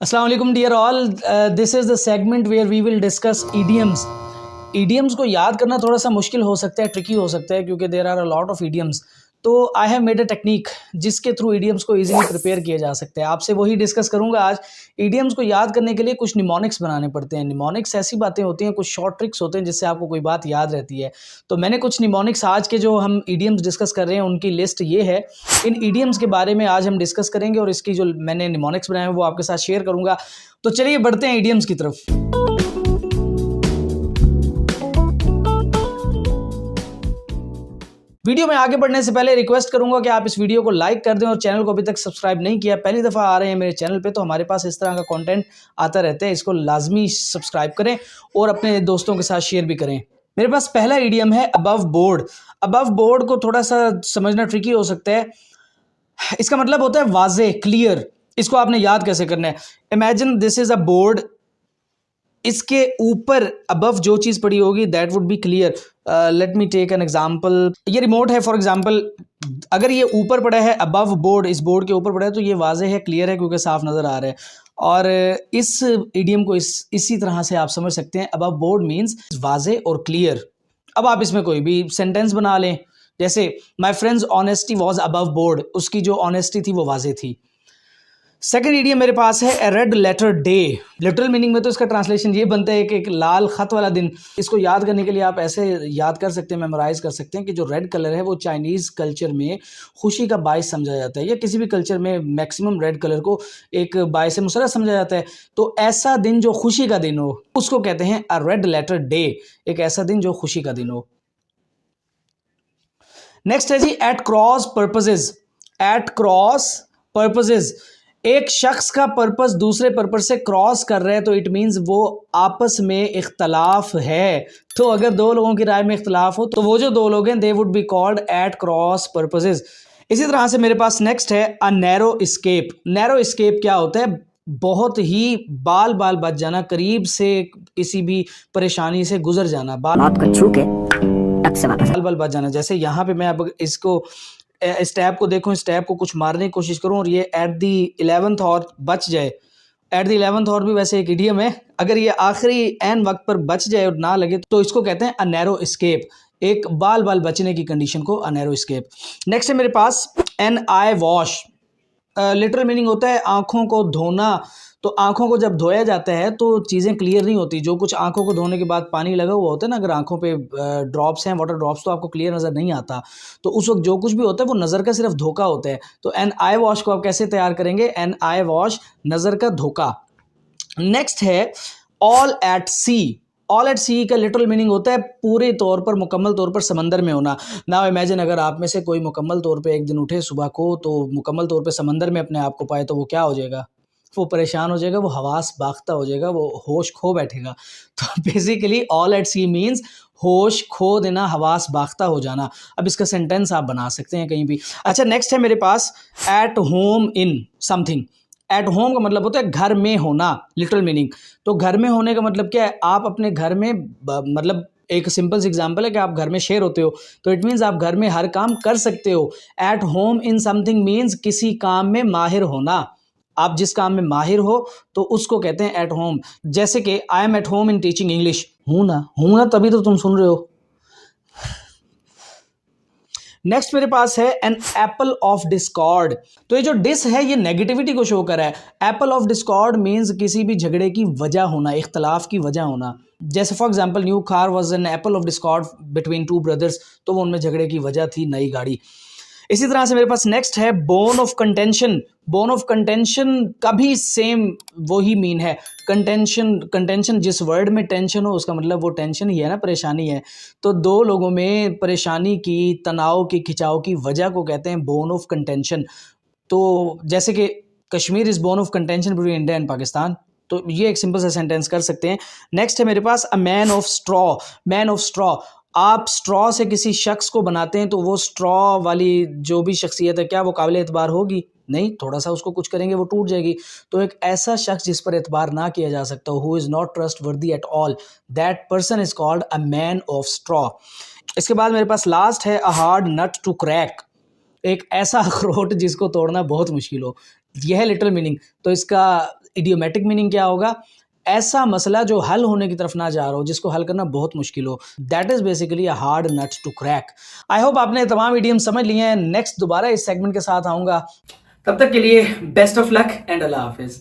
अस्सलाम वालेकुम dear all, this is the segment where we will discuss idioms. Idioms को याद करना थोड़ा सा मुश्किल हो सकता है, ट्रिकी हो सकता है, क्योंकि there are a lot of idioms. तो I have made a technique जिसके थ्रू ईडियम्स को इजीली प्रिपेयर किया जा सकता है। आपसे वही डिस्कस करूंगा आज। ईडियम्स को याद करने के लिए कुछ निमोनिक्स बनाने पड़ते हैं। निमोनिक्स ऐसी बातें होती हैं, कुछ शॉर्ट ट्रिक्स होते हैं जिससे आपको कोई बात याद रहती है। तो मैंने कुछ निमोनिक्स, आज के जो हम ईडियम्स डिस्कस कर रहे हैं उनकी लिस्ट ये है। इन ईडियम्स के बारे में आज हम डिस्कस करेंगे और इसकी जो मैंने निमोनिक्स बनाए हैं वो आपके साथ शेयर करूंगा। तो चलिए बढ़ते हैं ईडियम्स की तरफ। वीडियो में आगे बढ़ने से पहले रिक्वेस्ट करूंगा कि आप इस वीडियो को लाइक कर दें और चैनल को अभी तक सब्सक्राइब नहीं किया, पहली दफ़ा आ रहे हैं मेरे चैनल पे, तो हमारे पास इस तरह का कंटेंट आता रहता है। इसको लाजमी सब्सक्राइब करें और अपने दोस्तों के साथ शेयर भी करें। मेरे पास पहला ईडियम है अबव बोर्ड। अबव बोर्ड को थोड़ा सा समझना ट्रिकी हो सकता है। इसका मतलब होता है वाजे, क्लियर। इसको आपने याद कैसे करना है? Imagine this is a board, इसके ऊपर अबव जो चीज़ पड़ी होगी that would be clear. Let me take an example. ये रिमोट है फॉर एग्जांपल, अगर ये ऊपर पड़ा है अबव बोर्ड, इस बोर्ड के ऊपर पड़ा है, तो ये वाजे है, क्लियर है, क्योंकि साफ नज़र आ रहा है। और इस इडियम को इसी तरह से आप समझ सकते हैं। अबव बोर्ड मीन्स वाजे और क्लियर। अब आप इसमें कोई भी सेंटेंस बना लें, जैसे my friends honesty was above board, उसकी जो ऑनेस्टी थी वो वाजे थी। सेकेंड ईडियम मेरे पास है a red letter day. Literal meaning में तो इसका ट्रांसलेशन ये बनता है कि एक लाल खत वाला दिन। इसको याद करने के लिए आप ऐसे याद कर सकते हैं, मेमोराइज कर सकते हैं कि जो रेड कलर है वो चाइनीज़ कल्चर में खुशी का बायस समझा जाता है, या किसी भी कल्चर में मैक्सिमम रेड कलर को एक बायस मुसर्रत समझा जाता है। तो ऐसा दिन जो खुशी का दिन हो उसको कहते हैं अ रेड लेटर डे, एक ऐसा दिन जो खुशी का दिन हो। नेक्स्ट है जी at cross purposes. At cross purposes, एक शख्स का पर्पस दूसरे पर्पस से क्रॉस कर रहे हैं तो इट मीन्स वो आपस में इख्तलाफ है। तो अगर दो लोगों की राय में इख्तलाफ हो तो वो जो दो लोग हैं they would be called eight cross purposes. इसी तरह से मेरे पास नेक्स्ट है a narrow escape. Narrow escape क्या होता है? बहुत ही बाल बाल बच जाना, करीब से किसी भी परेशानी से गुजर जाना, मौत को छू के टक से वापस बाल बाल बच जाना। जैसे यहाँ पे मैं अब इसको इस टैब को देखूं, इस टैब को कुछ मारने की कोशिश करूं और ये एट दी 11th और बच जाए। एट द 11th और भी वैसे एक इडियम है, अगर ये आखिरी एन वक्त पर बच जाए और ना लगे तो इसको कहते हैं अ नैरो एस्केप। एक बाल बाल बचने की कंडीशन को अ नैरो एस्केप। नेक्स्ट है मेरे पास एन आई वॉश। लिटरल मीनिंग होता है आँखों को धोना। तो आँखों को जब धोया जाता है तो चीज़ें क्लियर नहीं होती। जो कुछ आँखों को धोने के बाद पानी लगा हुआ होता है ना, अगर आँखों पे ड्रॉप्स हैं, वाटर ड्रॉप्स, तो आपको क्लियर नज़र नहीं आता। तो उस वक्त जो कुछ भी होता है वो नज़र का सिर्फ धोखा होता है। तो एन आई वॉश को आप कैसे तैयार करेंगे? एन आई वॉश, नज़र का धोखा। नेक्स्ट है all at sea. All at sea का लिटरल मीनिंग होता है पूरे तौर पर, मुकम्मल तौर पर समंदर में होना। नाउ इमेजिन, अगर आप में से कोई मुकम्मल तौर पे एक दिन उठे सुबह को तो मुकम्मल तौर पे समंदर में अपने आप को पाए, तो वो क्या हो जाएगा? वो परेशान हो जाएगा, वो हवास बाख्ता हो जाएगा, वो होश खो बैठेगा। तो basically all at sea means होश खो देना, हवास बाख्ता हो जाना। अब इसका सेंटेंस आप बना सकते हैं कहीं भी। अच्छा, नेक्स्ट है मेरे पास at home in something. At home का मतलब होता है घर में होना, लिटरल मीनिंग। तो घर में होने का मतलब क्या है? आप अपने घर में मतलब एक सिंपल सी एग्जांपल है कि आप घर में शेर होते हो, तो इट मीन्स आप घर में हर काम कर सकते हो। Eight home in something means किसी काम में माहिर होना। आप जिस काम में माहिर हो तो उसको कहते हैं एट होम। जैसे कि I am eight home in teaching English. हूँ ना, तभी तो तुम सुन रहे हो। नेक्स्ट मेरे पास है एन एप्पल ऑफ डिस्कॉर्ड। तो ये जो डिस है ये नेगेटिविटी को शो कर रहा है। एप्पल ऑफ डिस्कॉर्ड मीन्स किसी भी झगड़े की वजह होना, इख्तलाफ की वजह होना। जैसे for example new car was an apple of Discord between two brothers, तो वो उनमें झगड़े की वजह थी नई गाड़ी। इसी तरह से मेरे पास नेक्स्ट है bone of contention. Bone of contention का भी सेम वही मीन है। कंटेंशन, कंटेंशन जिस वर्ड में टेंशन हो उसका मतलब वो टेंशन ही है ना, परेशानी है। तो दो लोगों में परेशानी की, तनाव की, खिंचाव की वजह को कहते हैं बोन ऑफ कंटेंशन। तो जैसे कि Kashmir is bone of contention between India and Pakistan. तो ये एक सिंपल सा सेंटेंस कर सकते हैं। नेक्स्ट है मेरे पास a man of straw. Man of straw, आप स्ट्रॉ से किसी शख्स को बनाते हैं तो वो स्ट्रॉ वाली जो भी शख्सियत है, क्या वो काबिल एतबार होगी? नहीं, थोड़ा सा उसको कुछ करेंगे वो टूट जाएगी। तो एक ऐसा शख्स जिस पर एतबार ना किया जा सकता हो, who is not trustworthy at all, that person is called a man of straw. इसके बाद मेरे पास लास्ट है a hard nut to crack. एक ऐसा अखरोट जिसको तोड़ना बहुत मुश्किल हो, यह है लिटिल मीनिंग। तो इसका इडियोमेटिक मीनिंग क्या होगा? ऐसा मसला जो हल होने की तरफ ना जा रहा हो, जिसको हल करना बहुत मुश्किल हो। That is basically a hard nut to crack. I hope आपने तमाम इडियम समझ लिए हैं। नेक्स्ट दोबारा इस सेगमेंट के साथ आऊँगा, तब तक के लिए बेस्ट ऑफ लक एंड अल्लाह हाफिज़।